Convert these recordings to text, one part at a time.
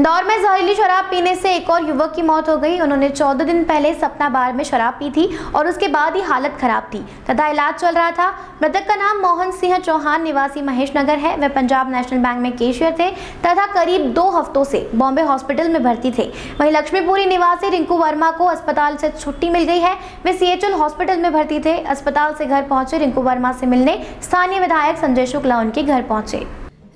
इंदौर में जहरीली शराब पीने से एक और युवक की मौत हो गई। उन्होंने 14 दिन पहले सपना बार में शराब पी थी और उसके बाद ही हालत खराब थी तथा इलाज चल रहा था। मृतक का नाम मोहन सिंह चौहान निवासी महेश नगर है। वे पंजाब नेशनल बैंक में कैशियर थे तथा करीब 2 हफ्तों से बॉम्बे हॉस्पिटल में भर्ती थे। वहीं लक्ष्मीपुरी निवासी रिंकू वर्मा को अस्पताल से छुट्टी मिल गई है। वे सीएचएल हॉस्पिटल में भर्ती थे। अस्पताल से घर पहुंचे रिंकू वर्मा से मिलने स्थानीय विधायक संजय शुक्ला उनके घर पहुंचे।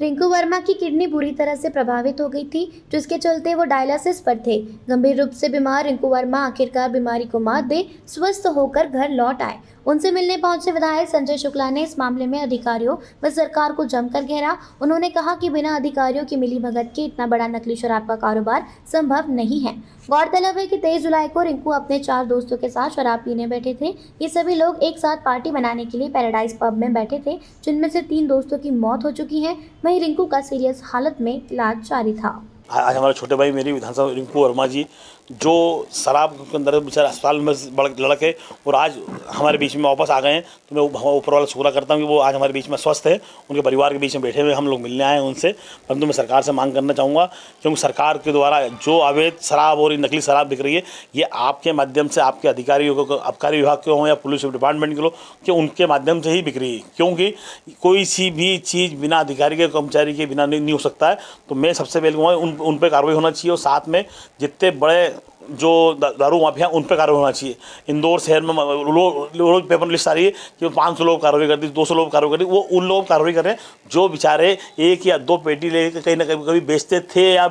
रिंकू वर्मा की किडनी बुरी तरह से प्रभावित हो गई थी, जिसके चलते वो डायलिसिस पर थे। गंभीर रूप से बीमार रिंकू वर्मा आखिरकार बीमारी को मात दे स्वस्थ होकर घर लौट आए। उनसे मिलने पहुंचे विधायक संजय शुक्ला ने इस मामले में अधिकारियों व सरकार को जमकर घेरा। उन्होंने कहा कि बिना अधिकारियों की मिलीभगत के इतना बड़ा नकली शराब का कारोबार संभव नहीं है। गौरतलब है कि 23 जुलाई को रिंकू अपने 4 दोस्तों के साथ शराब पीने बैठे थे। ये सभी लोग एक साथ पार्टी मनाने के लिए पैराडाइज पब में बैठे थे, जिनमें से 3 दोस्तों की मौत हो चुकी है। वहीं रिंकू का सीरियस हालत में इलाज जारी था। आज हमारे छोटे भाई मेरी विधानसभा रिंकू वर्मा जी जो शराब के अंदर बेचारे अस्पताल में लड़के और आज हमारे बीच में वापस आ गए हैं, तो मैं ऊपर वाला शुक्र करता हूं कि वो आज हमारे बीच में स्वस्थ है। उनके परिवार के बीच में बैठे हुए हम लोग मिलने आए हैं उनसे। परंतु मैं सरकार से मांग करना चाहूँगा, क्योंकि सरकार के द्वारा जो अवैध शराब और नकली शराब बिक रही है, ये आपके माध्यम से आपके अधिकारियों को, आबकारी विभाग के हों या पुलिस डिपार्टमेंट के लोग, कि उनके माध्यम से ही बिक रही है। क्योंकि कोई सी भी चीज़ बिना अधिकारी के, कर्मचारी के बिना नहीं हो सकता है। तो मैं सबसे पहले कहूँगा उन पर कार्रवाई होना चाहिए और साथ में जितने बड़े जो दारू माफिया उन पर कार्रवाई होना चाहिए। इंदौर शहर में रोज पेपर लिस्ट आ रही है कि 500 लोग कार्रवाई कर दी, 200 लोग कार्रवाई कर दी। वो उन लोग कार्रवाई कर रहे हैं जो बेचारे 1 या 2 पेटी लेकर कहीं ना कहीं कभी बेचते थे या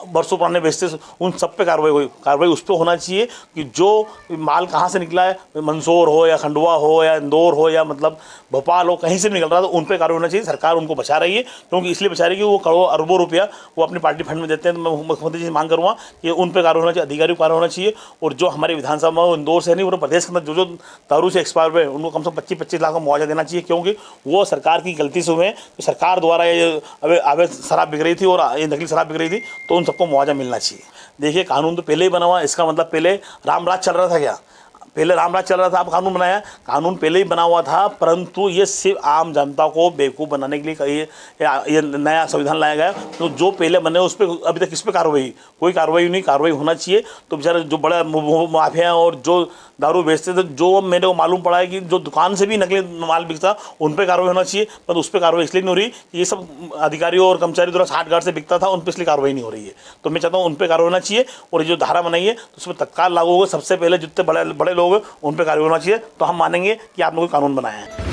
बरसों पुराने बेचते, उन सब पे कार्रवाई उस पर होना चाहिए कि जो माल कहाँ से निकला है, मंदसौर हो या खंडवा हो या इंदौर हो या मतलब भोपाल हो, कहीं से भी निकल रहा है, तो उन पर कार्रवाई होना चाहिए। सरकार उनको बचा रही है, क्योंकि इसलिए बचा रही है कि वो करोड़ों अरबों रुपया वो अपनी पार्टी फंड में देते हैं। तो मैं मुख्यमंत्री जी से मांग करूँगा कि उन पर कार्रवाई होना चाहिए, अधिकारियों को कार्रवाई होना चाहिए। और जो हमारे विधानसभा में इंदौर से नहीं, पूरे प्रदेश के अंदर जो दारू से एक्सपायर हुए उनको कम से कम 25-25 लाख का मुआवजा देना चाहिए, क्योंकि वो सरकार की गलती से हुए। तो सरकार द्वारा ये अवैध शराब बिक रही थी और ये नकली शराब बिक रही थी, तो उन सबको मुआवजा मिलना चाहिए। देखिए, कानून तो पहले ही बना हुआ, इसका मतलब पहले रामराज चल रहा था क्या? पहले रामराज चल रहा था, अब कानून बनाया। कानून पहले ही बना हुआ था, परंतु ये सिर्फ आम जनता को बेवकूफ़ बनाने के लिए ये नया संविधान लाया गया। तो जो पहले बने उस पर अभी तक किस पे कार्रवाई? कोई कार्रवाई नहीं। कार्रवाई होना चाहिए। तो बेचारे जो बड़े माफिया और जो दारू बेचते थे, जो मेरे को मालूम पड़ा है कि जो दुकान से भी नकली माल बिकता, उन पर कार्रवाई होना चाहिए। पर उस पर कार्रवाई इसलिए नहीं हो रही कि ये सब अधिकारियों और कर्मचारी द्वारा साठगांठ से बिकता था, उन पर इसलिए कार्रवाई नहीं हो रही है। तो मैं चाहता हूँ उन पर कार्रवाई होना चाहिए और ये जो धारा बनाई है तो उसमें तत्काल लागू होगा। सबसे पहले जितने बड़े लोग हैं उन पर कार्रवाई होना चाहिए, तो हम मानेंगे कि आपने कोई कानून बनाया है।